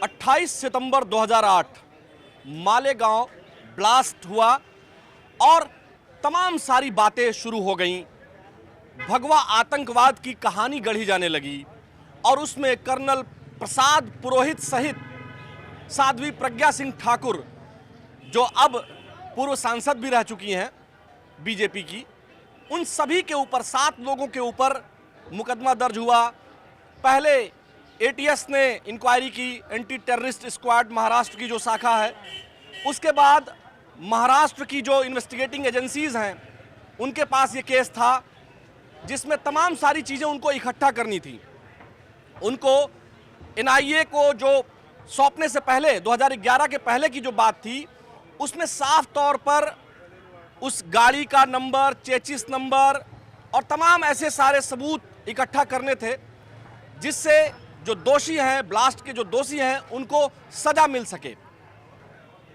28 सितंबर 2008 Malegaon blast हुआ और तमाम सारी बातें शुरू हो गईं। भगवा आतंकवाद की कहानी गढ़ी जाने लगी और उसमें कर्नल प्रसाद पुरोहित सहित साध्वी प्रज्ञा सिंह ठाकुर, जो अब पूर्व सांसद भी रह चुकी हैं बीजेपी की, उन सभी के ऊपर 7 लोगों के ऊपर मुकदमा दर्ज हुआ। पहले एटीएस ने इंक्वायरी की, एंटी टेररिस्ट स्क्वाड महाराष्ट्र की जो शाखा है, उसके बाद महाराष्ट्र की जो इन्वेस्टिगेटिंग एजेंसीज हैं उनके पास ये केस था जिसमें तमाम सारी चीज़ें उनको इकट्ठा करनी थी। उनको एनआईए को जो सौंपने से पहले 2011 के पहले की जो बात थी उसमें साफ तौर पर उस गाड़ी का नंबर, चेचिस नंबर और तमाम ऐसे सारे सबूत इकट्ठा करने थे जिससे जो दोषी हैं, ब्लास्ट के जो दोषी हैं, उनको सजा मिल सके।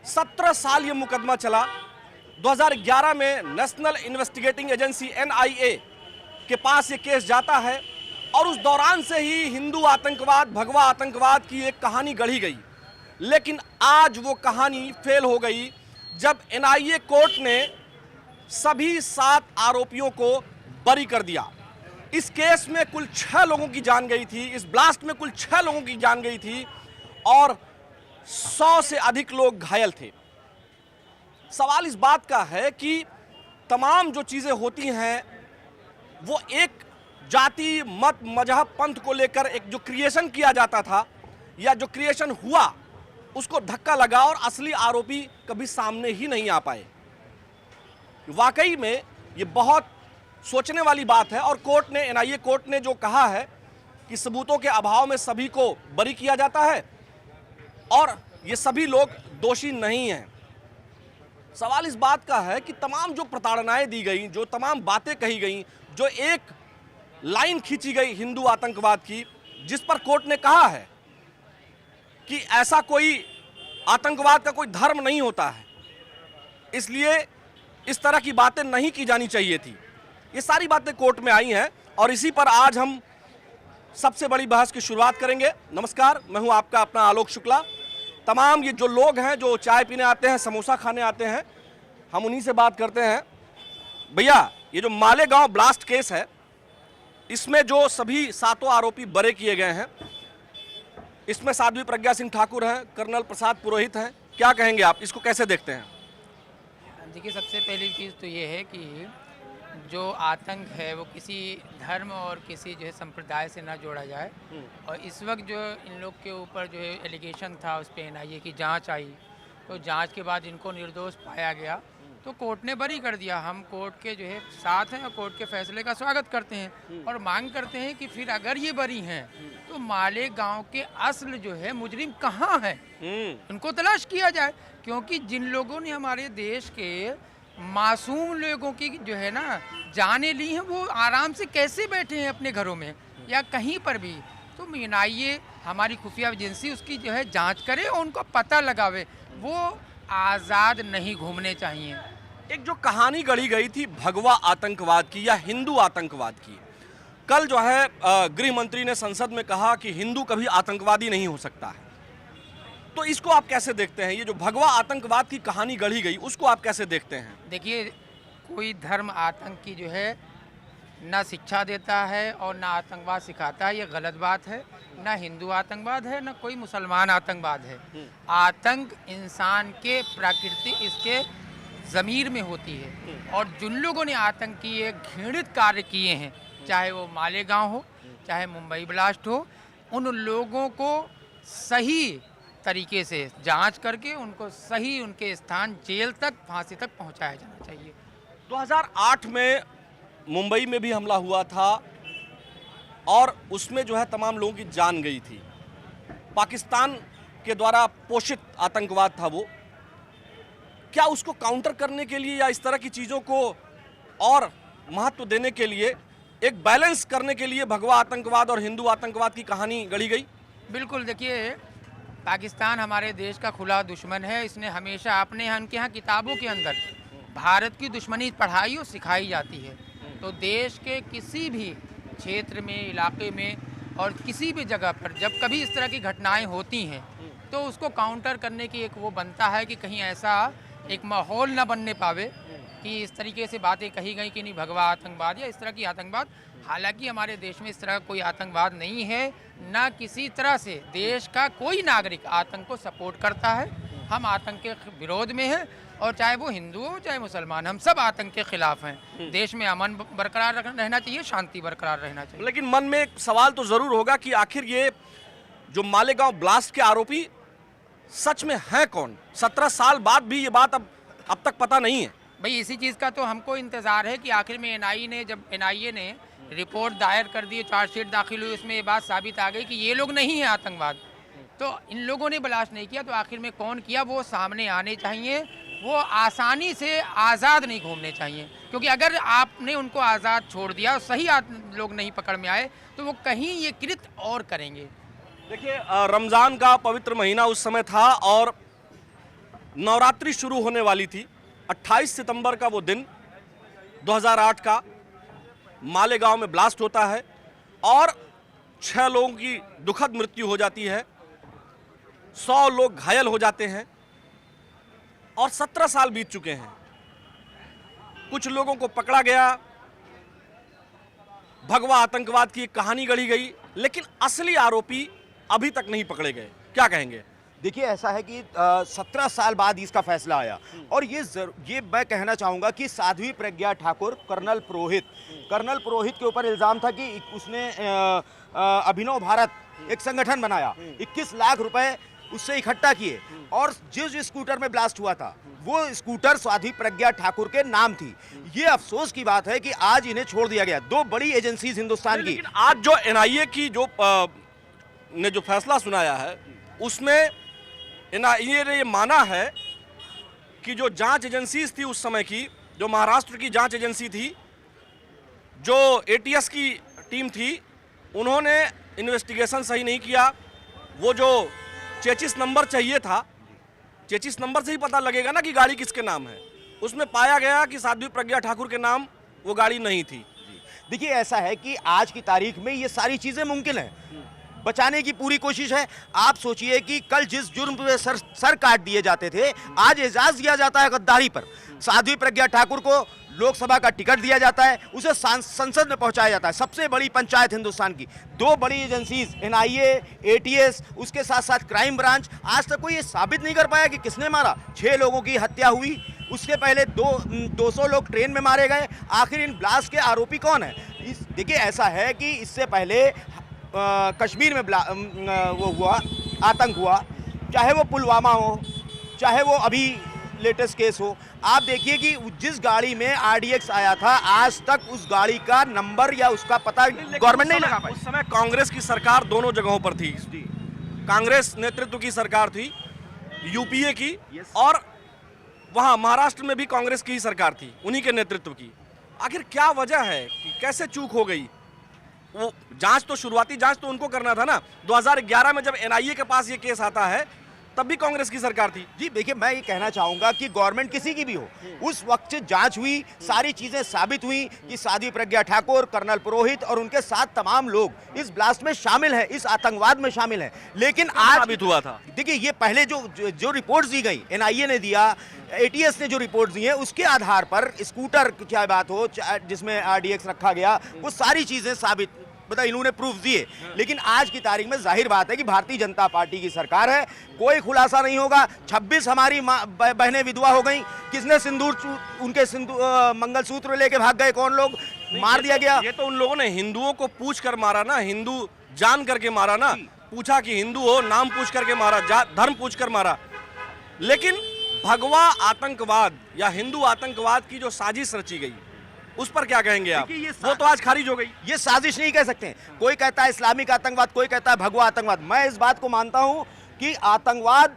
17 साल ये मुकदमा चला। 2011 में नेशनल इन्वेस्टिगेटिंग एजेंसी एनआईए के पास ये केस जाता है और उस दौरान से ही हिंदू आतंकवाद, भगवा आतंकवाद की एक कहानी गढ़ी गई। लेकिन आज वो कहानी फेल हो गई जब एनआईए कोर्ट ने सभी 7 आरोपियों को बरी कर दिया। इस केस में कुल 6 लोगों की जान गई थी, इस ब्लास्ट में कुल 6 लोगों की जान गई थी और 100 से अधिक लोग घायल थे। सवाल इस बात का है कि तमाम जो चीज़ें होती हैं वो एक जाति, मत, मजहब, पंथ को लेकर एक जो क्रिएशन किया जाता था या जो क्रिएशन हुआ उसको धक्का लगा और असली आरोपी कभी सामने ही नहीं आ पाए। वाकई में ये बहुत सोचने वाली बात है और कोर्ट ने, एनआईए कोर्ट ने जो कहा है कि सबूतों के अभाव में सभी को बरी किया जाता है और ये सभी लोग दोषी नहीं हैं। सवाल इस बात का है कि तमाम जो प्रताड़नाएं दी गई, जो तमाम बातें कही गई, जो एक लाइन खींची गई हिंदू आतंकवाद की, जिस पर कोर्ट ने कहा है कि ऐसा कोई आतंकवाद का कोई धर्म नहीं होता है, इसलिए इस तरह की बातें नहीं की जानी चाहिए थी। ये सारी बातें कोर्ट में आई हैं और इसी पर आज हम सबसे बड़ी बहस की शुरुआत करेंगे। नमस्कार, मैं हूं आपका अपना आलोक शुक्ला। तमाम ये जो लोग हैं जो चाय पीने आते हैं, समोसा खाने आते हैं, हम उन्हीं से बात करते हैं। भैया, ये जो मालेगांव ब्लास्ट केस है, इसमें जो सभी 7 आरोपी बरे किए गए हैं, इसमें साध्वी प्रज्ञा सिंह ठाकुर हैं, कर्नल प्रसाद पुरोहित हैं, क्या कहेंगे आप, इसको कैसे देखते हैं? देखिए, सबसे पहली चीज़ तो ये है कि जो आतंक है वो किसी धर्म और किसी जो है संप्रदाय से ना जोड़ा जाए। और इस वक्त जो इन लोग के ऊपर जो है एलिगेशन था, उस पर एनआईए की जांच आई, तो जांच के बाद इनको निर्दोष पाया गया तो कोर्ट ने बरी कर दिया। हम कोर्ट के जो है साथ हैं और कोर्ट के फैसले का स्वागत करते हैं और मांग करते हैं कि फिर अगर ये बरी हैं तो मालेगांव के असल जो है मुजरिम कहाँ हैं, उनको तलाश किया जाए। क्योंकि जिन लोगों ने हमारे देश के मासूम लोगों की जो है ना जाने ली हैं, वो आराम से कैसे बैठे हैं अपने घरों में या कहीं पर भी। तो एनआईए, हमारी खुफिया एजेंसी, उसकी जो है जांच करे और उनको पता लगावे, वो आज़ाद नहीं घूमने चाहिए। एक जो कहानी गढ़ी गई थी भगवा आतंकवाद की या हिंदू आतंकवाद की, कल जो है गृह मंत्री ने संसद में कहा कि हिंदू कभी आतंकवादी नहीं हो सकता है। तो इसको आप कैसे देखते हैं? ये जो भगवा आतंकवाद की कहानी गढ़ी गई, उसको आप कैसे देखते हैं? देखिए, कोई धर्म आतंक की जो है ना शिक्षा देता है और ना आतंकवाद सिखाता है, ये गलत बात है। ना हिंदू आतंकवाद है, ना कोई मुसलमान आतंकवाद है। आतंक इंसान के प्रकृति, इसके ज़मीर में होती है। और जिन लोगों ने आतंक की ये घृणित कार्य किए हैं, चाहे वो मालेगांव हो, चाहे मुंबई ब्लास्ट हो, उन लोगों को सही तरीके से जांच करके उनको सही उनके स्थान, जेल तक, फांसी तक पहुंचाया जाना चाहिए। 2008 में मुंबई में भी हमला हुआ था और उसमें जो है तमाम लोगों की जान गई थी। पाकिस्तान के द्वारा पोषित आतंकवाद था वो। क्या उसको काउंटर करने के लिए या इस तरह की चीज़ों को और महत्व देने के लिए, एक बैलेंस करने के लिए भगवा आतंकवाद और हिंदू आतंकवाद की कहानी गढ़ी गई? बिल्कुल। देखिए, पाकिस्तान हमारे देश का खुला दुश्मन है। इसने हमेशा अपने यहाँ किताबों के अंदर भारत की दुश्मनी पढ़ाई और सिखाई जाती है। तो देश के किसी भी क्षेत्र में, इलाके में और किसी भी जगह पर जब कभी इस तरह की घटनाएं होती हैं तो उसको काउंटर करने की एक वो बनता है कि कहीं ऐसा एक माहौल ना बनने पावे कि इस तरीके से बातें कही गई कि नहीं भगवा आतंकवाद या इस तरह की आतंकवाद। हालांकि हमारे देश में इस तरह का कोई आतंकवाद नहीं है, ना किसी तरह से देश का कोई नागरिक आतंक को सपोर्ट करता है। हम आतंक के विरोध में हैं और चाहे वो हिंदू हो चाहे मुसलमान, हम सब आतंक के खिलाफ हैं। देश में अमन बरकरार रहना चाहिए, शांति बरकरार रहना चाहिए। लेकिन मन में एक सवाल तो जरूर होगा कि आखिर ये जो मालेगांव ब्लास्ट के आरोपी सच में है कौन? 17 साल बाद भी ये बात अब तक पता नहीं है। भाई इसी चीज़ का तो हमको इंतज़ार है कि आखिर में एनआईए ने रिपोर्ट दायर कर दी, चार्जशीट दाखिल हुई, उसमें ये बात साबित आ गई कि ये लोग नहीं है आतंकवाद, तो इन लोगों ने ब्लास्ट नहीं किया, तो आखिर में कौन किया वो सामने आने चाहिए। वो आसानी से आज़ाद नहीं घूमने चाहिए, क्योंकि अगर आपने उनको आज़ाद छोड़ दिया, सही लोग नहीं पकड़ में आए, तो वो कहीं ये कृत्य और करेंगे। देखिए, रमज़ान का पवित्र महीना उस समय था और नवरात्रि शुरू होने वाली थी। 28 सितंबर का वो दिन 2008 का मालेगांव में ब्लास्ट होता है और 6 लोगों की दुखद मृत्यु हो जाती है, 100 लोग घायल हो जाते हैं और 17 साल बीत चुके हैं। कुछ लोगों को पकड़ा गया, भगवा आतंकवाद की एक कहानी गढ़ी गई, लेकिन असली आरोपी अभी तक नहीं पकड़े गए। क्या कहेंगे? देखिए, ऐसा है कि 17 साल बाद इसका फैसला आया और ये मैं कहना चाहूँगा कि साध्वी प्रज्ञा ठाकुर, कर्नल पुरोहित के ऊपर इल्ज़ाम था कि उसने अभिनव भारत एक संगठन बनाया, 21 लाख रुपए उससे इकट्ठा किए और जिस स्कूटर में ब्लास्ट हुआ था वो स्कूटर साध्वी प्रज्ञा ठाकुर के नाम थी। ये अफसोस की बात है कि आज इन्हें छोड़ दिया गया। 2 बड़ी एजेंसीज हिंदुस्तान की। लेकिन आज जो एनआईए की ने जो फैसला सुनाया है उसमें एनआईए ने ये माना है कि जो जांच एजेंसीज थी उस समय की, जो महाराष्ट्र की जांच एजेंसी थी, जो एटीएस की टीम थी, उन्होंने इन्वेस्टिगेशन सही नहीं किया। वो जो चेचिस नंबर चाहिए था, चेचिस नंबर से ही पता लगेगा ना कि गाड़ी किसके नाम है, उसमें पाया गया कि साध्वी प्रज्ञा ठाकुर के नाम वो गाड़ी नहीं थी। देखिए, ऐसा है कि आज की तारीख में ये सारी चीज़ें मुमकिन है, बचाने की पूरी कोशिश है। आप सोचिए कि कल जिस जुर्म पे सर काट दिए जाते थे, आज एजाज दिया जाता है गद्दारी पर। साध्वी प्रज्ञा ठाकुर को लोकसभा का टिकट दिया जाता है, उसे संसद में पहुंचाया जाता है। सबसे बड़ी पंचायत हिंदुस्तान की। 2 बड़ी एजेंसीज एनआईए, एटीएस, उसके साथ साथ क्राइम ब्रांच, आज तक कोई ये साबित नहीं कर पाया कि किसने मारा। 6 लोगों की हत्या हुई, उसके पहले 200 लोग ट्रेन में मारे गए। आखिर इन ब्लास्ट के आरोपी कौन है? देखिए, ऐसा है कि इससे पहले कश्मीर में वो हुआ, आतंक हुआ, चाहे वो पुलवामा हो, चाहे वो अभी लेटेस्ट केस हो। आप देखिए कि जिस गाड़ी में आरडीएक्स आया था, आज तक उस गाड़ी का नंबर या उसका पता गवर्नमेंट नहीं लगा पाई। उस समय कांग्रेस की सरकार दोनों जगहों पर थी। कांग्रेस नेतृत्व की सरकार थी, यूपीए की, और वहां महाराष्ट्र में भी कांग्रेस की ही सरकार थी, उन्हीं के नेतृत्व की। आखिर क्या वजह है कि कैसे चूक हो गई? वो जांच तो, शुरुआती जांच तो उनको करना था ना। 2011 में जब एनआईए के पास ये केस आता है तब भी कांग्रेस की सरकार थी। जी देखिए, मैं ये कहना चाहूंगा कि गवर्नमेंट किसी की भी हो, उस वक्त जांच हुई, सारी चीजें साबित हुई कि साध्वी प्रज्ञा ठाकुर, कर्नल पुरोहित और उनके साथ तमाम लोग इस ब्लास्ट में शामिल हैं, इस आतंकवाद में शामिल हैं। लेकिन आज साबित हुआ था। देखिए, ये पहले जो रिपोर्ट्स दी गई, एनआईए ने दिया, एटीएस ने जो रिपोर्ट्स दी हैं, उसके आधार पर स्कूटर की क्या बात हो, जिसमें आरडीएक्स रखा गया, वो सारी चीजें साबित मतलब इन्होंने प्रूफ दिए। लेकिन आज की तारीख में जाहिर बात है कि भारतीय जनता पार्टी की सरकार है, कोई खुलासा नहीं होगा। 26 हमारी बहनें विधवा हो गई। किसने उनके मंगलसूत्र लेके भाग गए? कौन लोग? मार दिया गया। ये तो उन लोगों ने हिंदुओं को पूछ कर मारा ना, हिंदू जान करके मारा ना। पूछा कि हिंदू हो, नाम पूछ करके मारा, धर्म पूछ कर मारा। लेकिन भगवा आतंकवाद या हिंदू आतंकवाद की जो साजिश रची गई, उस पर क्या कहेंगे आप? वो तो आज खारिज हो गई। ये साजिश नहीं कह सकते। कोई कहता है इस्लामिक आतंकवाद, कोई कहता है भगवा आतंकवाद। मैं इस बात को मानता हूं कि आतंकवाद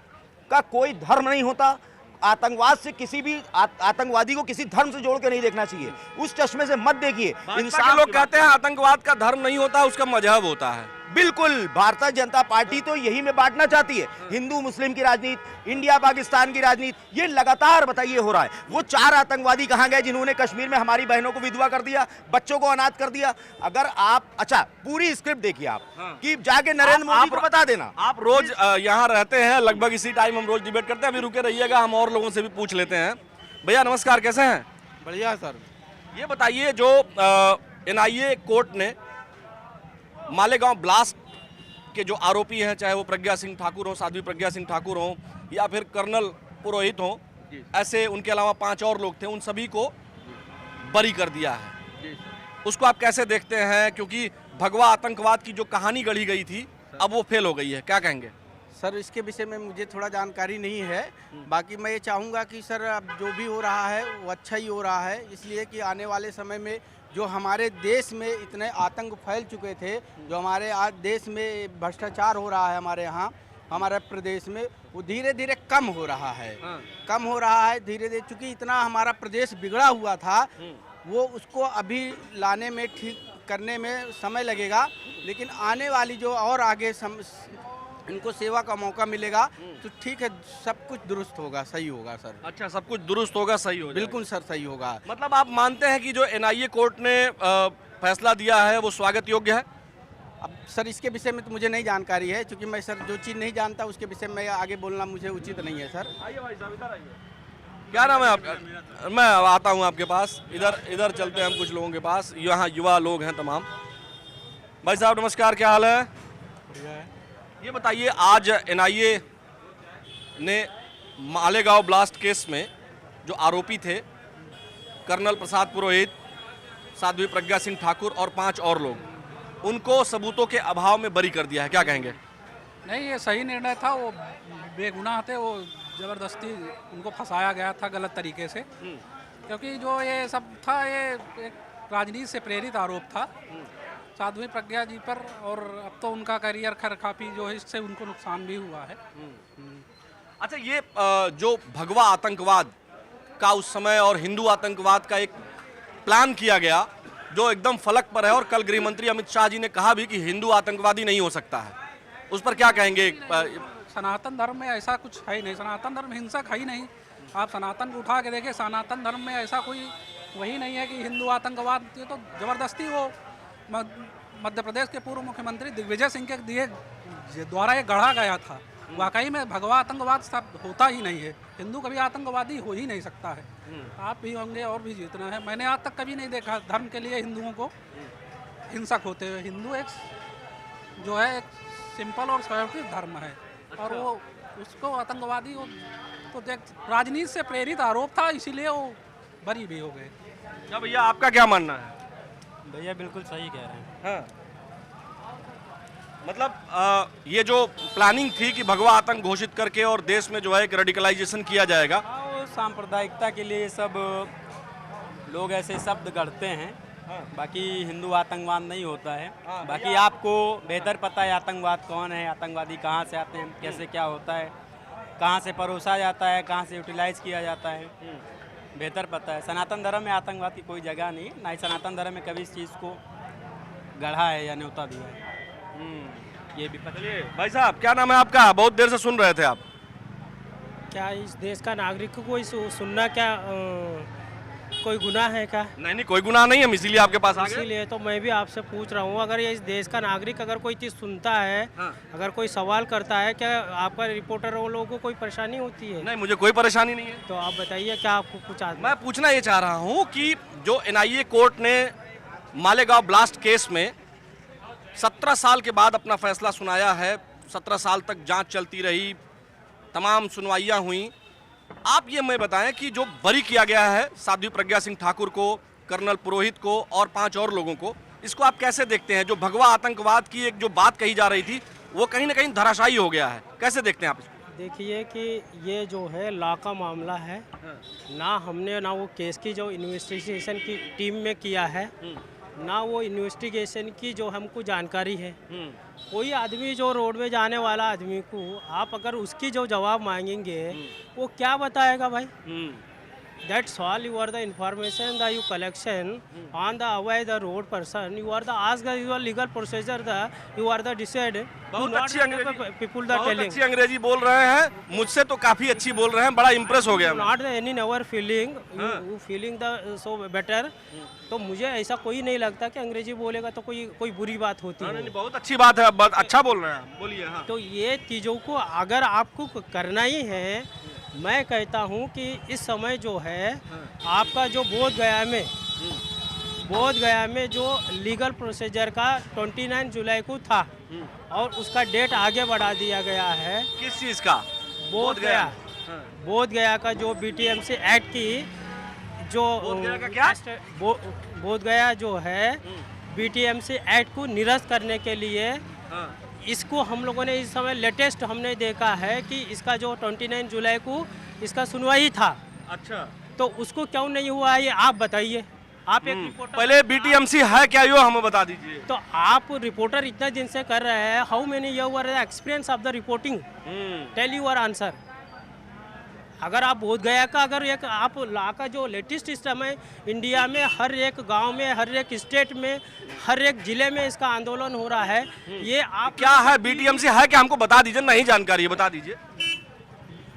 का कोई धर्म नहीं होता। आतंकवाद से किसी भी आतंकवादी को किसी धर्म से जोड़ के नहीं देखना चाहिए। उस चश्मे से मत देखिए। इंसान लोग कहते हैं आतंकवाद का धर्म नहीं होता, उसका मजहब होता है। बिल्कुल, भारतीय जनता पार्टी तो यही में बांटना चाहती है, हिंदू मुस्लिम की राजनीति, इंडिया पाकिस्तान की राजनीति, ये लगातार बताइए हो रहा है। वो 4 आतंकवादी कहां गए जिन्होंने कश्मीर में हमारी बहनों को विधवा कर दिया, बच्चों को अनाथ कर दिया? अगर आप अच्छा पूरी स्क्रिप्ट देखिए आप कि जाके नरेंद्र मोदी को बता देना। आप रोज यहाँ रहते हैं, लगभग इसी टाइम हम रोज डिबेट करते हैं। अभी रुके रहिएगा, हम और लोगों से भी पूछ लेते हैं। भैया नमस्कार, कैसे हैं? बढ़िया सर। ये बताइए, जो NIA कोर्ट ने मालेगांव ब्लास्ट के जो आरोपी हैं, चाहे वो प्रज्ञा सिंह ठाकुर हो, साध्वी प्रज्ञा सिंह ठाकुर हो, या फिर कर्नल पुरोहित हो, ऐसे उनके अलावा 5 और लोग थे, उन सभी को बरी कर दिया है। उसको आप कैसे देखते हैं? क्योंकि भगवा आतंकवाद की जो कहानी गढ़ी गई थी अब वो फेल हो गई है, क्या कहेंगे? सर इसके विषय में मुझे थोड़ा जानकारी नहीं है, बाकी मैं ये चाहूँगा कि सर अब जो भी हो रहा है वो अच्छा ही हो रहा है, इसलिए कि आने वाले समय में जो हमारे देश में इतने आतंक फैल चुके थे, जो हमारे आज देश में भ्रष्टाचार हो रहा है हमारे यहाँ हमारे प्रदेश में, वो धीरे धीरे कम हो रहा है। कम हो रहा है धीरे धीरे, चूँकि इतना हमारा प्रदेश बिगड़ा हुआ था, वो उसको अभी लाने में, ठीक करने में समय लगेगा, लेकिन आने वाली जो और आगे इनको सेवा का मौका मिलेगा तो ठीक है, सब कुछ दुरुस्त होगा, सही होगा सर। अच्छा, सब कुछ दुरुस्त होगा, सही हो जाएगा। बिल्कुल सर, सही होगा। मतलब आप मानते हैं कि जो NIA कोर्ट ने फैसला दिया है वो स्वागत योग्य है? अब सर इसके विषय में तो मुझे नहीं जानकारी है, क्योंकि मैं सर जो चीज़ नहीं जानता उसके विषय में आगे बोलना मुझे उचित नहीं है सर। आइए भाई साहब, इधर आइए। क्या नाम है आपका? मैं आता हूँ आपके पास, इधर चलते हैं हम कुछ लोगों के पास, यहाँ युवा लोग हैं तमाम। भाई साहब नमस्कार, क्या हाल है? बढ़िया है। ये बताइए, आज NIA ने मालेगांव ब्लास्ट केस में जो आरोपी थे कर्नल प्रसाद पुरोहित, साध्वी प्रज्ञा सिंह ठाकुर और 5 और लोग, उनको सबूतों के अभाव में बरी कर दिया है, क्या कहेंगे? नहीं, ये सही निर्णय था। वो बेगुनाह थे, वो ज़बरदस्ती उनको फंसाया गया था गलत तरीके से, क्योंकि जो ये सब था ये एक राजनीति से प्रेरित आरोप था साध्वी प्रज्ञा जी पर, और अब तो उनका करियर खैर काफ़ी जो है इससे उनको नुकसान भी हुआ है। अच्छा, ये जो भगवा आतंकवाद का उस समय और हिंदू आतंकवाद का एक प्लान किया गया जो एकदम फलक पर है, और कल गृह मंत्री अमित शाह जी ने कहा भी कि हिंदू आतंकवादी नहीं हो सकता है, उस पर क्या कहेंगे? सनातन धर्म में ऐसा कुछ है ही नहीं, सनातन धर्म हिंसक है ही नहीं। आप सनातन को उठा के देखें, सनातन धर्म में ऐसा कोई वही नहीं है कि हिंदू आतंकवाद। ये तो ज़बरदस्ती वो मध्य प्रदेश के पूर्व मुख्यमंत्री दिग्विजय सिंह के दिए द्वारा ये गढ़ा गया था। वाकई में भगवा आतंकवाद सब होता ही नहीं है, हिंदू कभी आतंकवादी हो ही नहीं सकता है। आप भी होंगे और भी जितना है, मैंने आज तक कभी नहीं देखा धर्म के लिए हिंदुओं को हिंसक होते हुए। हिंदू एक जो है एक सिंपल और स्वाभाविक धर्म है, और वो उसको आतंकवादी वो तो राजनीति से प्रेरित आरोप था, इसीलिए वो बरी भी हो गए। क्या भैया, आपका क्या मानना है? भैया बिल्कुल सही कह रहे हैं। हाँ। मतलब ये जो प्लानिंग थी कि भगवा आतंक घोषित करके और देश में जो है एक रेडिकलाइजेशन किया जाएगा, वो सांप्रदायिकता के लिए सब लोग ऐसे शब्द गढ़ते हैं। बाकी हिंदू आतंकवाद नहीं होता है। बाकी आपको बेहतर पता है आतंकवाद कौन है, आतंकवादी कहाँ से आते हैं, कैसे क्या होता है, कहाँ से परोसा जाता है, कहाँ से यूटिलाइज किया जाता है, बेहतर पता है। सनातन धर्म में आतंकवाद की कोई जगह नहीं, ना ही सनातन धर्म में कभी इस चीज़ को गढ़ा है या न्योता दिया है, ये भी पता। चलिए भाई साहब, क्या नाम है आपका? बहुत देर से सुन रहे थे आप। क्या इस देश का नागरिक को कोई सुनना क्या कोई गुनाह है क्या? नहीं नहीं, कोई गुनाह नहीं, हम इसीलिए आपके पास आ गए। इसीलिए तो मैं भी आपसे पूछ रहा हूँ, अगर ये इस देश का नागरिक अगर कोई चीज़ सुनता है, अगर कोई सवाल करता है, क्या आपका रिपोर्टर वो लोगों को कोई परेशानी होती है? नहीं, मुझे कोई परेशानी नहीं है। तो आप बताइए, क्या आपको कुछ मैं पूछना ये चाह रहा हूँ कि जो NIA कोर्ट ने मालेगांव ब्लास्ट केस में 17 साल के बाद अपना फैसला सुनाया है, 17 साल तक जांच चलती रही, तमाम सुनवाइयाँ हुई, आप ये मैं बताएं कि जो बरी किया गया है साध्वी प्रज्ञा सिंह ठाकुर को, कर्नल पुरोहित को और 5 और लोगों को, इसको आप कैसे देखते हैं? जो भगवा आतंकवाद की एक जो बात कही जा रही थी वो कहीं ना कहीं धराशायी हो गया है, कैसे देखते हैं आप इसको? देखिए कि ये जो है लॉ का मामला है, ना हमने ना वो केस की जो इन्वेस्टिगेशन की टीम में किया है, ना वो इन्वेस्टिगेशन की जो हमको जानकारी है। कोई आदमी जो रोड में जाने वाला आदमी को आप अगर उसकी जो जवाब मांगेंगे वो क्या बताएगा भाई? that's all you are the information that you collection on the away the road person. You are the ask your legal procedure the you are the decide. बहुत अच्छी अंग्रेजी people that बहुत telling. अच्छी अंग्रेजी बोल रहे हैं, मुझसे तो काफी अच्छी बोल रहे हैं, बड़ा इम्प्रेस हो गया मैं। Not the any never feeling. You feeling the so better. तो मुझे ऐसा कोई नहीं लगता कि अंग्रेजी बोलेगा तो कोई बुरी बात होती है। नहीं, बहुत अच्छी बात है, बहुत अच्छा बोल रहे हैं, बोलिए। हाँ। तो ये चीज़ों को अगर आपको करना ही है, मैं कहता हूँ कि इस समय जो है आपका जो बोध गया में जो लीगल प्रोसीजर का 29 जुलाई को था और उसका डेट आगे बढ़ा दिया गया है। किस चीज का? बोध गया का जो BTMC एक्ट की जो बोध गया का क्या? बोध गया जो है BTMC एक्ट को निरस्त करने के लिए इसको हम लोगों ने इस समय लेटेस्ट हमने देखा है कि इसका जो 29 जुलाई को इसका सुनवाई था। अच्छा, तो उसको क्यों नहीं हुआ ये आप बताइए। आप एक रिपोर्टर, पहले BTMC है क्या, यो हमें बता दीजिए। तो आप रिपोर्टर इतना दिन से कर रहे हैं, how many year experience of the reporting, tell your answer. अगर आप बोध गया का अगर एक आप ला का जो लेटेस्ट सिस्टम है इंडिया में, हर एक गांव में, हर एक स्टेट में, हर एक जिले में इसका आंदोलन हो रहा है, ये आप क्या है BTMC है क्या, हमको बता दीजिए, नहीं जानकारी है, बता दीजिए।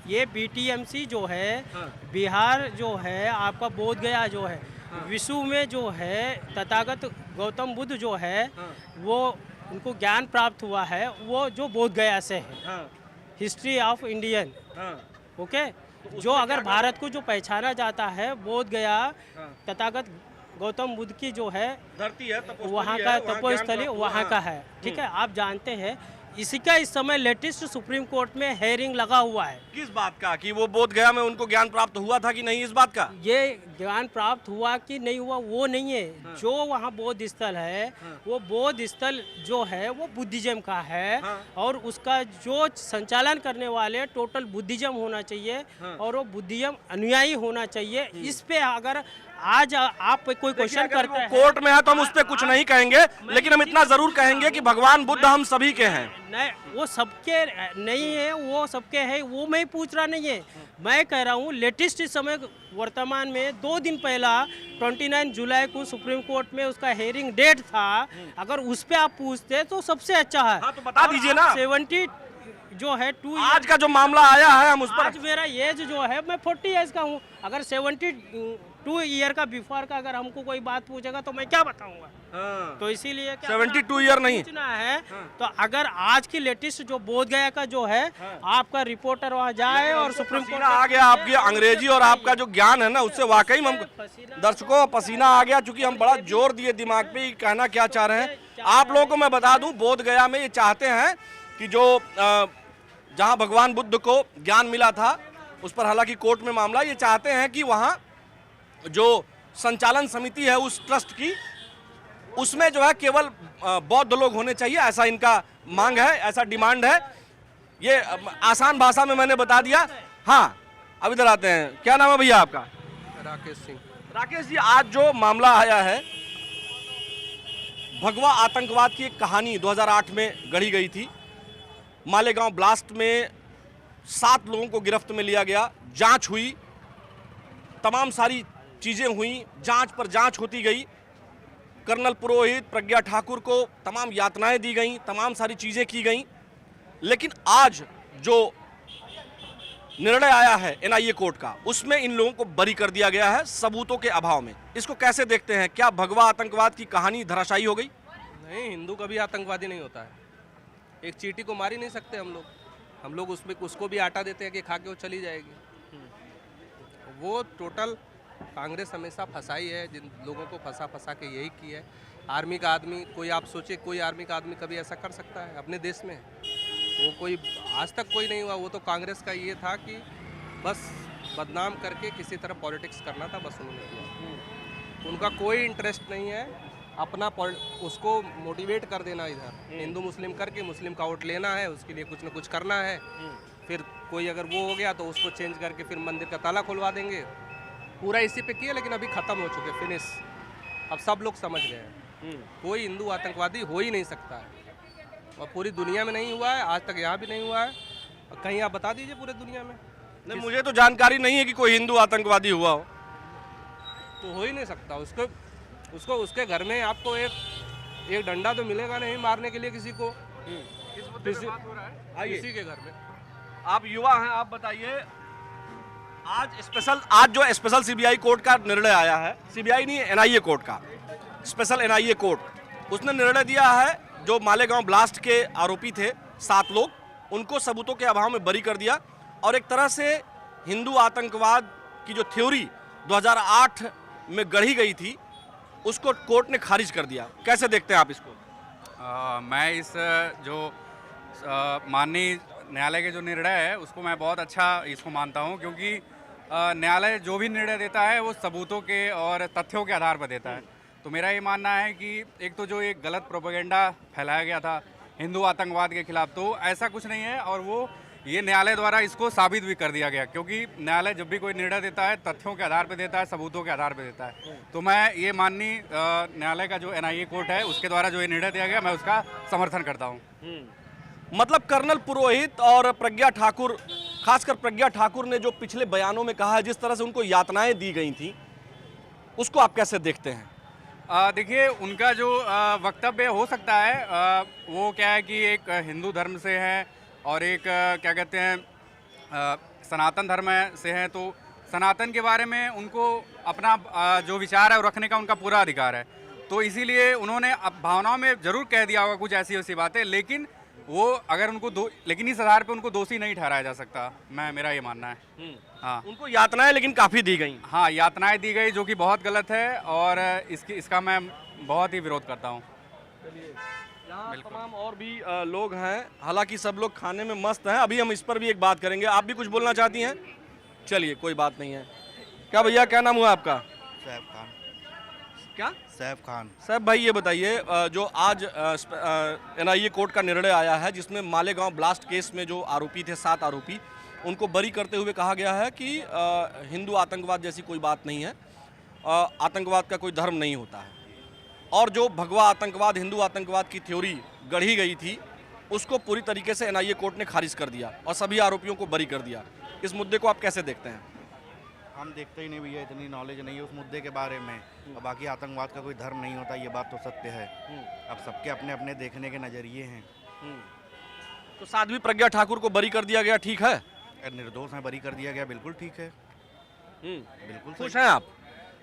ये BTMC जो है बिहार जो है आपका बोध गया जो है विश्व में जो है तथागत गौतम बुद्ध जो है वो उनको ज्ञान प्राप्त हुआ है, वो जो बोध गया से है, हिस्ट्री ऑफ इंडियन। ओके, जो अगर भारत को जो पहचाना जाता है बोध गया तथागत गौतम बुद्ध की जो है धरती है, वहाँ का तपोस्थली वहाँ का है। ठीक है, आप जानते हैं इसी का इस समय लेटेस्ट सुप्रीम कोर्ट में हेयरिंग लगा हुआ है। किस बात का, कि वो बोध गया में उनको ज्ञान प्राप्त हुआ था कि नहीं, इस बात का? ये ज्ञान प्राप्त हुआ कि नहीं हुआ वो नहीं है। जो वहाँ बौद्ध स्थल है वो बौद्ध स्थल जो है वो बुद्धिज्म का है और उसका जो संचालन करने वाले टोटल बुद्धिज्म होना चाहिए और वो बुद्धिज्म अनुयायी होना चाहिए। इस पे अगर आज आप कोई क्वेश्चन करते हैं, कोर्ट में है तो हम उस पर कुछ नहीं कहेंगे, लेकिन हम इतना जरूर कहेंगे कि भगवान बुद्ध हम सभी के हैं। नहीं, वो सबके नहीं है, वो सबके है, वो मैं पूछ रहा नहीं है। मैं कह रहा हूँ लेटेस्ट इस समय वर्तमान में 2 दिन पहला 29 जुलाई को सुप्रीम कोर्ट में उसका हेयरिंग डेट था। अगर उस पर आप पूछते तो सबसे अच्छा है। हाँ, तो बता दीजिए ना। 70 जो है 2 आज का जो मामला आया है हम उस पर, आज मेरा एज जो है मैं 40 एज का हूँ। अगर 72 ईयर का बिफोर का अगर हमको कोई बात पूछेगा तो मैं क्या बताऊंगा। तो इसीलिए 72 ईयर नहीं पूछना है। तो अगर आज की लेटेस्ट जो बोध गया का जो है आपका रिपोर्टर वहाँ जाए और सुप्रीम कोर्ट आ गया, आपकी अंग्रेजी और आपका जो ज्ञान है ना उससे वाकई में हम दर्शकों पसीना आ गया, चूंकि हम बड़ा जोर दिए दिमाग पे कहना क्या चाह रहे हैं। आप लोगों को मैं बता दूं, बोध गया में ये चाहते हैं कि जो जहां भगवान बुद्ध को ज्ञान मिला था उस पर हालांकि कोर्ट में मामला, ये चाहते हैं कि वहां जो संचालन समिति है उस ट्रस्ट की, उसमें जो है केवल बौद्ध लोग होने चाहिए, ऐसा इनका मांग है, ऐसा डिमांड है। ये आसान भाषा में मैंने बता दिया। हाँ, अब इधर आते हैं, क्या नाम है भैया आपका? राकेश सिंह। राकेश जी, आज जो मामला आया है, भगवा आतंकवाद की एक कहानी 2008 में गढ़ी गई थी। मालेगांव ब्लास्ट में 7 लोगों को गिरफ्त में लिया गया, जांच हुई, तमाम सारी चीज़ें हुई, जांच पर जांच होती गई। कर्नल पुरोहित, प्रज्ञा ठाकुर को तमाम यातनाएं दी गईं, तमाम सारी चीज़ें की गईं। लेकिन आज जो निर्णय आया है NIA कोर्ट का, उसमें इन लोगों को बरी कर दिया गया है सबूतों के अभाव में। इसको कैसे देखते हैं? क्या भगवा आतंकवाद की कहानी धराशायी हो गई? नहीं, हिंदू कभी आतंकवादी नहीं होता है। एक चींटी को मार ही नहीं सकते हम लोग उसमें उसको भी आटा देते हैं कि खा के वो चली जाएगी। वो टोटल कांग्रेस हमेशा फंसाई है, जिन लोगों को फंसा के यही की है। आर्मी का आदमी, कोई आप सोचे कोई आर्मी का आदमी कभी ऐसा कर सकता है अपने देश में? वो कोई आज तक कोई नहीं हुआ। वो तो कांग्रेस का ये था कि बस बदनाम करके किसी तरह पॉलिटिक्स करना था, बस उन्होंने किया। उनका कोई इंटरेस्ट नहीं है अपना उसको मोटिवेट कर देना, इधर हिंदू मुस्लिम करके मुस्लिम का वोट लेना है, उसके लिए कुछ ना कुछ करना है। फिर कोई अगर वो हो गया तो उसको चेंज करके फिर मंदिर का ताला खुलवा देंगे। पूरा इसी पे किया, लेकिन अभी ख़त्म हो चुके, फिनिश। अब सब लोग समझ गए हैं कोई हिंदू आतंकवादी हो ही नहीं सकता है, और पूरी दुनिया में नहीं हुआ है, आज तक यहाँ भी नहीं हुआ है। कहीं आप बता दीजिए पूरे दुनिया में। नहीं, मुझे तो जानकारी नहीं है कि कोई हिंदू आतंकवादी हुआ हो। तो हो ही नहीं सकता। उसको उसके घर में आपको एक डंडा तो मिलेगा नहीं मारने के लिए किसी को, किसी के घर में। आप युवा हैं, आप बताइए, आज जो स्पेशल सीबीआई कोर्ट का निर्णय आया है, सीबीआई नहीं एनआईए कोर्ट का, स्पेशल एनआईए कोर्ट, उसने निर्णय दिया है जो मालेगांव ब्लास्ट के आरोपी थे 7 लोग, उनको सबूतों के अभाव में बरी कर दिया और एक तरह से हिंदू आतंकवाद की जो थ्योरी 2008 में गढ़ी गई थी उसको कोर्ट ने खारिज कर दिया। कैसे देखते हैं आप इसको? मैं इस जो माननीय न्यायालय के जो निर्णय है उसको मैं बहुत अच्छा इसको मानता हूँ, क्योंकि न्यायालय जो भी निर्णय देता है वो सबूतों के और तथ्यों के आधार पर देता है। तो मेरा ये मानना है कि एक तो जो एक गलत प्रोपेगेंडा फैलाया गया था हिंदू आतंकवाद के खिलाफ, तो ऐसा कुछ नहीं है और वो ये न्यायालय द्वारा इसको साबित भी कर दिया गया, क्योंकि न्यायालय जब भी कोई निर्णय देता है तथ्यों के आधार पर देता है, सबूतों के आधार पर देता है। तो मैं ये माननीय न्यायालय का जो एनआईए कोर्ट है उसके द्वारा जो ये निर्णय दिया गया मैं उसका समर्थन करता हूँ। मतलब कर्नल पुरोहित और प्रज्ञा ठाकुर, खासकर प्रज्ञा ठाकुर ने जो पिछले बयानों में कहा है, जिस तरह से उनको यातनाएं दी गई थी, उसको आप कैसे देखते हैं? देखिए, उनका जो वक्तव्य हो सकता है वो क्या है कि एक हिंदू धर्म से है और एक क्या कहते हैं सनातन धर्म से है, तो सनातन के बारे में उनको अपना जो विचार है वो रखने का उनका पूरा अधिकार है। तो इसीलिए उन्होंने अब भावनाओं में ज़रूर कह दिया होगा कुछ ऐसी वैसी बातें, लेकिन वो अगर उनको लेकिन इस आधार पे उनको दोषी नहीं ठहराया जा सकता, मेरा ये मानना है। हाँ, उनको यातनाएं लेकिन काफ़ी दी गई। हाँ, यातनाएं दी गई जो कि बहुत गलत है और इसका मैं बहुत ही विरोध करता हूँ। यहाँ तमाम और भी लोग हैं, हालांकि सब लोग खाने में मस्त हैं। अभी हम इस पर भी एक बात करेंगे। आप भी कुछ बोलना चाहती हैं? चलिए, कोई बात नहीं है। क्या भैया, क्या नाम हुआ आपका? सैफ खान। क्या? सैफ खान। सैफ भाई, ये बताइए, जो आज एनआईए कोर्ट का निर्णय आया है जिसमें मालेगांव ब्लास्ट केस में जो आरोपी थे 7 आरोपी, उनको बरी करते हुए कहा गया है कि हिंदू आतंकवाद जैसी कोई बात नहीं है, आतंकवाद का कोई धर्म नहीं होता है, और जो भगवा आतंकवाद, हिंदू आतंकवाद की थ्योरी गढ़ी गई थी उसको पूरी तरीके से एनआईए कोर्ट ने खारिज कर दिया और सभी आरोपियों को बरी कर दिया। इस मुद्दे को आप कैसे देखते हैं? हम देखते ही नहीं भैया, इतनी नॉलेज नहीं है उस मुद्दे के बारे में। और बाकी आतंकवाद का कोई धर्म नहीं होता, ये बात तो सत्य है। अब सबके अपने अपने देखने के नज़रिए हैं। तो साध्वी प्रज्ञा ठाकुर को बरी कर दिया गया, ठीक है? निर्दोष हैं, बरी कर दिया गया, बिल्कुल ठीक है। बिल्कुल खुश हैं आप?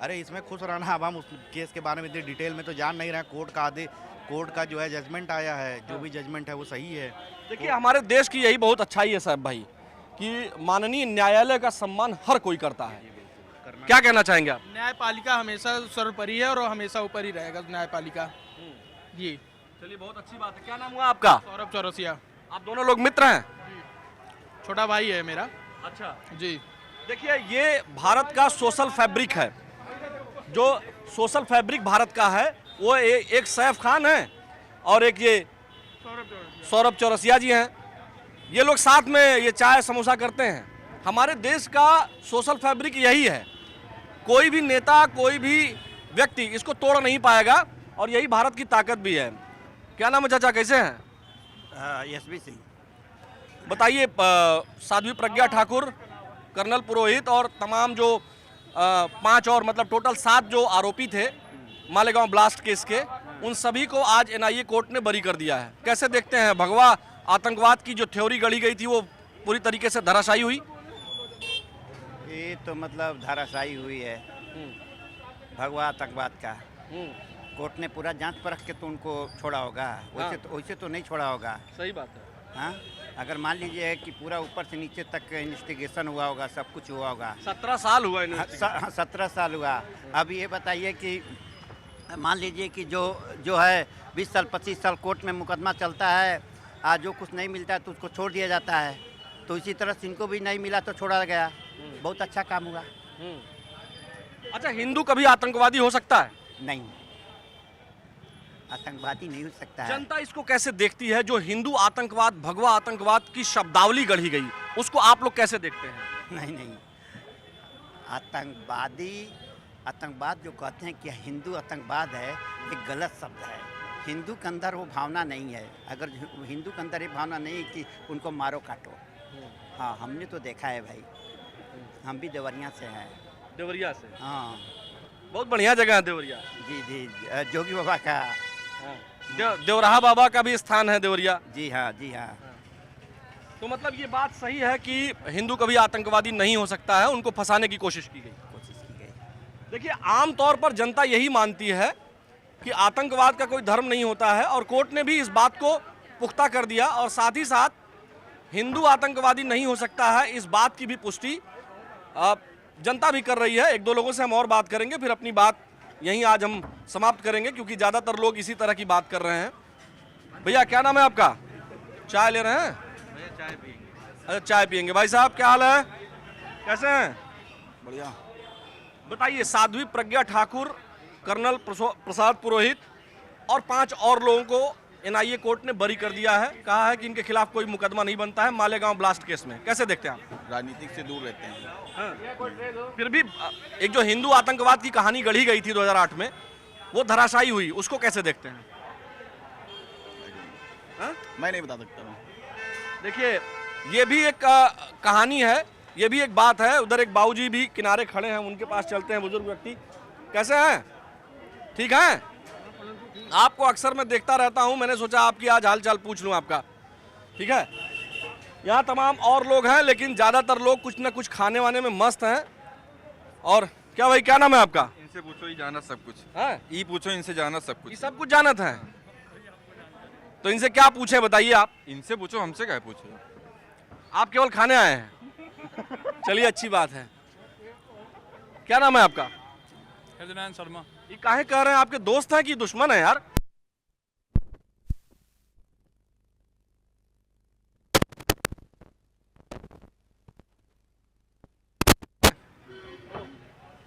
अरे इसमें खुश रहना, अब हम उस केस के बारे में इतनी डिटेल में तो जान नहीं रहे। कोर्ट का जो है जजमेंट आया है, जो भी जजमेंट है वो सही है। देखिए, हमारे देश की यही बहुत अच्छाई है साहब भाई कि माननीय न्यायालय का सम्मान हर कोई करता है। क्या कहना चाहेंगे आप? न्यायपालिका हमेशा सर्वोपरि है और हमेशा ऊपर ही रहेगा न्यायपालिका। जी, चलिए, बहुत अच्छी बात है। क्या नाम हुआ आपका? सौरभ चौरसिया। आप दोनों लोग मित्र हैं? छोटा भाई है मेरा। अच्छा जी। देखिए, ये भारत का सोशल फैब्रिक है। जो सोशल फैब्रिक भारत का है वो एक सैफ खान है और एक ये सौरभ चौरसिया जी हैं। ये लोग साथ में ये चाय समोसा करते हैं। हमारे देश का सोशल फैब्रिक यही है। कोई भी नेता, कोई भी व्यक्ति इसको तोड़ नहीं पाएगा और यही भारत की ताकत भी है। क्या नाम है चाचा, कैसे हैं? एसबी सिंह। बताइए, साध्वी प्रज्ञा ठाकुर, कर्नल पुरोहित और तमाम जो 5 और मतलब टोटल 7 जो आरोपी थे मालेगांव ब्लास्ट केस के, उन सभी को आज एनआईए कोर्ट ने बरी कर दिया है। कैसे देखते हैं? भगवा आतंकवाद की जो थ्योरी गढ़ी गई थी वो पूरी तरीके से धराशायी हुई। ये तो मतलब धराशायी हुई है भगवा आतंकवाद का। कोर्ट ने पूरा जांच परख के तो उनको छोड़ा होगा, वैसे तो नहीं छोड़ा होगा। सही बात है। हाँ, अगर मान लीजिए कि पूरा ऊपर से नीचे तक इन्वेस्टिगेशन हुआ होगा, सब कुछ हुआ होगा। 17 साल हुआ। 17 साल हुआ। अब ये बताइए कि मान लीजिए कि जो है 20 साल 25 साल कोर्ट में मुकदमा चलता है, आज जो कुछ नहीं मिलता है तो उसको छोड़ दिया जाता है। तो इसी तरह से इनको भी नहीं मिला तो छोड़ा गया। बहुत अच्छा काम हुआ। अच्छा, हिंदू कभी आतंकवादी हो सकता है? नहीं, आतंकवादी नहीं हो सकता है। जनता इसको कैसे देखती है? जो हिंदू आतंकवाद, भगवा आतंकवाद की शब्दावली गढ़ी गई, उसको आप लोग कैसे देखते हैं? नहीं, आतंकवाद जो कहते हैं कि हिंदू आतंकवाद है, ये गलत शब्द है। हिंदू के अंदर वो भावना नहीं है। अगर हिंदू के अंदर ये भावना नहीं है कि उनको मारो काटो। हाँ, हमने तो देखा है भाई, हम भी देवरिया से हैं। देवरिया से? हाँ। बहुत बढ़िया जगह है देवरिया। जी जी, जोगी बाबा का। देवराहा बाबा का भी स्थान है देवरिया। जी हाँ, जी हाँ। तो मतलब ये बात सही है कि हिंदू कभी आतंकवादी नहीं हो सकता है, उनको फंसाने की कोशिश की गई। देखिए, आमतौर पर जनता यही मानती है कि आतंकवाद का कोई धर्म नहीं होता है, और कोर्ट ने भी इस बात को पुख्ता कर दिया, और साथ ही साथ हिंदू आतंकवादी नहीं हो सकता है इस बात की भी पुष्टि जनता भी कर रही है। एक दो लोगों से हम और बात करेंगे, फिर अपनी बात यहीं आज हम समाप्त करेंगे, क्योंकि ज़्यादातर लोग इसी तरह की बात कर रहे हैं। भैया क्या नाम है आपका? चाय ले रहे हैं? चाय पिएंगे। अच्छा, चाय पियेंगे। भाई साहब क्या हाल है, कैसे हैं? बढ़िया। बताइए, साध्वी प्रज्ञा ठाकुर, कर्नल प्रसाद पुरोहित और 5 और लोगों को एनआईए कोर्ट ने बरी कर दिया है। कहा है कि इनके खिलाफ कोई मुकदमा नहीं बनता है मालेगांव ब्लास्ट केस में। कैसे देखते हैं आप? राजनीतिक से दूर रहते हैं। फिर भी एक जो हिंदू आतंकवाद की कहानी गढ़ी गई थी 2008 में, वो धराशायी हुई, उसको कैसे देखते हैं? मैं नहीं बता सकता हूँ। देखिए, ये भी एक कहानी है, ये भी एक बात है। उधर एक बाबूजी भी किनारे खड़े हैं, उनके पास चलते हैं। बुजुर्ग व्यक्ति, कैसे हैं? ठीक हैं? आपको अक्सर मैं देखता रहता हूं, मैंने सोचा आपकी आज हालचाल पूछ लूं आपका। ठीक है, यहाँ तमाम और लोग हैं, लेकिन ज़्यादातर लोग कुछ ना कुछ खाने वाने में मस्त हैं। और क्या भाई, क्या नाम है आपका? इनसे पूछो, ही जाना सब कुछ है। ये पूछो, इनसे जाना सब कुछ। ये सब कुछ जानत है, तो इनसे क्या पूछे बताइए आप? इनसे पूछो, हमसे क्या पूछो? आप केवल खाने आए हैं? चलिए, अच्छी बात है। क्या नाम है आपका? हृदयनारायण शर्मा। ये काहे कह रहे हैं, आपके दोस्त हैं कि दुश्मन है यार?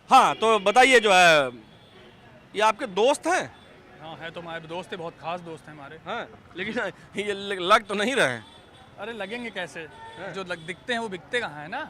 हाँ, तो बताइए, जो है ये आपके दोस्त हैं? हाँ है, तो हमारे दोस्त है, बहुत खास दोस्त हैं हमारे। हाँ, लेकिन ये लग तो नहीं रहे हैं। अरे लगेंगे कैसे, जो दिखते हैं वो बिकते कहाँ है ना।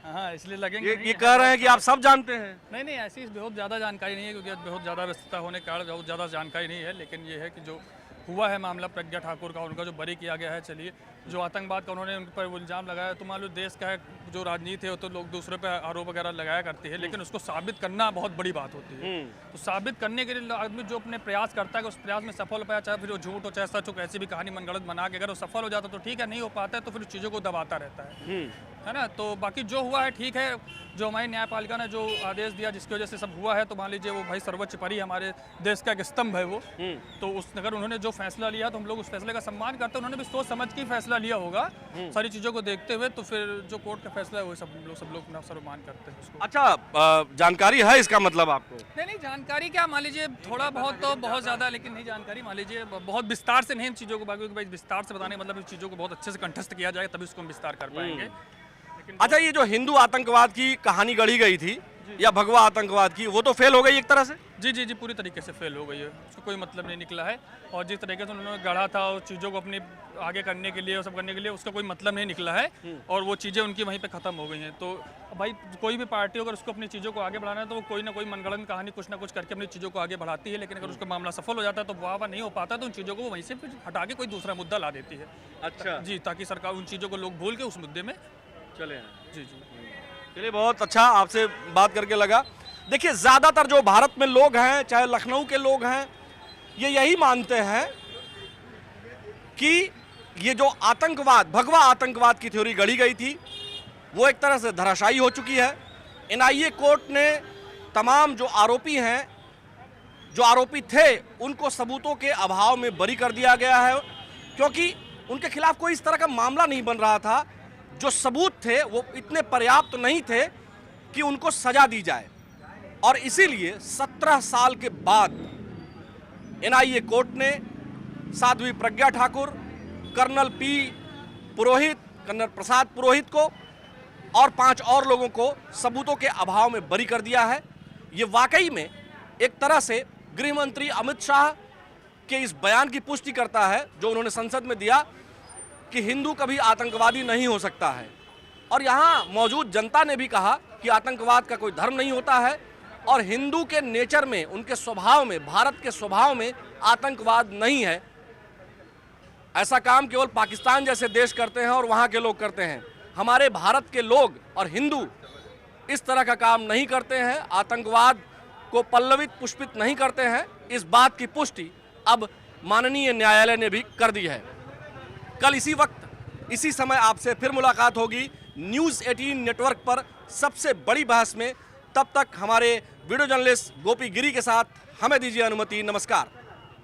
हाँ, इसलिए लगेंगे। ये कह रहे हैं कि आप सब जानते हैं। नहीं, ऐसी बहुत ज़्यादा जानकारी नहीं है, क्योंकि बहुत ज़्यादा व्यस्तता होने के कारण बहुत ज़्यादा जानकारी नहीं है। लेकिन ये है कि जो हुआ है मामला प्रज्ञा ठाकुर का, उनका जो बरी किया गया है, चलिए, जो आतंकवाद का उन्होंने उन पर इल्ज़ाम लगाया, तो मान लो देश का है जो राजनीति है, तो लोग दूसरे पर आरोप वगैरह लगाया करते हैं, लेकिन उसको साबित करना बहुत बड़ी बात होती है। तो साबित करने के लिए आदमी जो अपने प्रयास करता है, उस प्रयास में सफल हो पाया, चाहे फिर वो झूठ हो चाहे सच हो, कैसी भी कहानी मनगढ़ंत बना के अगर वो सफल हो जाता तो ठीक है, नहीं हो पाता है तो फिर चीज़ों को दबाता रहता है ना। तो बाकी जो हुआ है ठीक है, जो हमारी न्यायपालिका ने जो आदेश दिया जिसकी वजह से सब हुआ है, तो मान लीजिए वो भाई सर्वोच्च परी हमारे देश का एक स्तंभ है वो, तो उस अगर उन्होंने जो फैसला लिया तो हम लोग उस फैसले का सम्मान करते हैं। उन्होंने भी सोच समझ के फैसला लिया होगा, सारी चीज़ों को देखते हुए, तो फिर जो कोर्ट का फैसला है वो सब लोग अपना सम्मान करते हैं उसको। अच्छा, जानकारी है इसका मतलब आपको? नहीं, जानकारी क्या, मान लीजिए थोड़ा बहुत, तो बहुत ज़्यादा लेकिन नहीं जानकारी, मान लीजिए बहुत विस्तार से नहीं इन चीज़ों को, बाकी भाई विस्तार से बताने मतलब इन चीज़ों को बहुत अच्छे से कंठस्थ किया जाए तभी उसको हम विस्तार कर पाएंगे। अच्छा, ये जो हिंदू आतंकवाद की कहानी गढ़ी गई थी, या भगवा आतंकवाद की, वो तो फेल हो गई एक तरह से? जी, पूरी तरीके से फेल हो गई है, उसको कोई मतलब नहीं निकला है। और जिस तरीके से उन्होंने गढ़ा था और चीज़ों को अपनी आगे करने के लिए और सब करने के लिए, उसका कोई मतलब नहीं निकला है, और वो चीज़ें उनकी वहीं पे ख़त्म हो गई हैं। तो भाई कोई भी पार्टी अगर उसको अपनी चीज़ों को आगे बढ़ाना है, तो वो कोई ना कोई मनगढ़ंत कहानी कुछ ना कुछ करके अपनी चीज़ों को आगे बढ़ाती है, लेकिन अगर उसका मामला सफल हो जाता है तो वाह नहीं हो पाता, तो उन चीज़ों को वो वहीं से फिर हटा के कोई दूसरा मुद्दा ला देती है। अच्छा जी, ताकि सरकार उन चीज़ों को लोग भूल के उस मुद्दे में चले। जी, चलिए, बहुत अच्छा आपसे बात करके लगा। देखिए, ज़्यादातर जो भारत में लोग हैं, चाहे लखनऊ के लोग हैं, ये यही मानते हैं कि ये जो आतंकवाद, भगवा आतंकवाद की थ्योरी गढ़ी गई थी, वो एक तरह से धराशायी हो चुकी है। एनआईए कोर्ट ने तमाम जो आरोपी हैं, जो आरोपी थे, उनको सबूतों के अभाव में बरी कर दिया गया है, क्योंकि उनके खिलाफ कोई इस तरह का मामला नहीं बन रहा था। जो सबूत थे वो इतने पर्याप्त नहीं थे कि उनको सजा दी जाए, और इसीलिए 17 साल के बाद एनआईए कोर्ट ने साध्वी प्रज्ञा ठाकुर, कर्नल कर्नल प्रसाद पुरोहित को और 5 और लोगों को सबूतों के अभाव में बरी कर दिया है। ये वाकई में एक तरह से गृह मंत्री अमित शाह के इस बयान की पुष्टि करता है जो उन्होंने संसद में दिया कि हिंदू कभी आतंकवादी नहीं हो सकता है। और यहाँ मौजूद जनता ने भी कहा कि आतंकवाद का कोई धर्म नहीं होता है, और हिंदू के नेचर में, उनके स्वभाव में, भारत के स्वभाव में आतंकवाद नहीं है। ऐसा काम केवल पाकिस्तान जैसे देश करते हैं और वहाँ के लोग करते हैं। हमारे भारत के लोग और हिंदू इस तरह का काम नहीं करते हैं। आतंकवाद को पल्लवित पुष्पित नहीं करते हैं, इस बात की पुष्टि अब माननीय न्यायालय ने भी कर दी है। कल इसी वक्त इसी समय आपसे फिर मुलाकात होगी न्यूज़ 18 नेटवर्क पर सबसे बड़ी बहस में। तब तक हमारे वीडियो जर्नलिस्ट गोपी गिरी के साथ हमें दीजिए अनुमति। नमस्कार।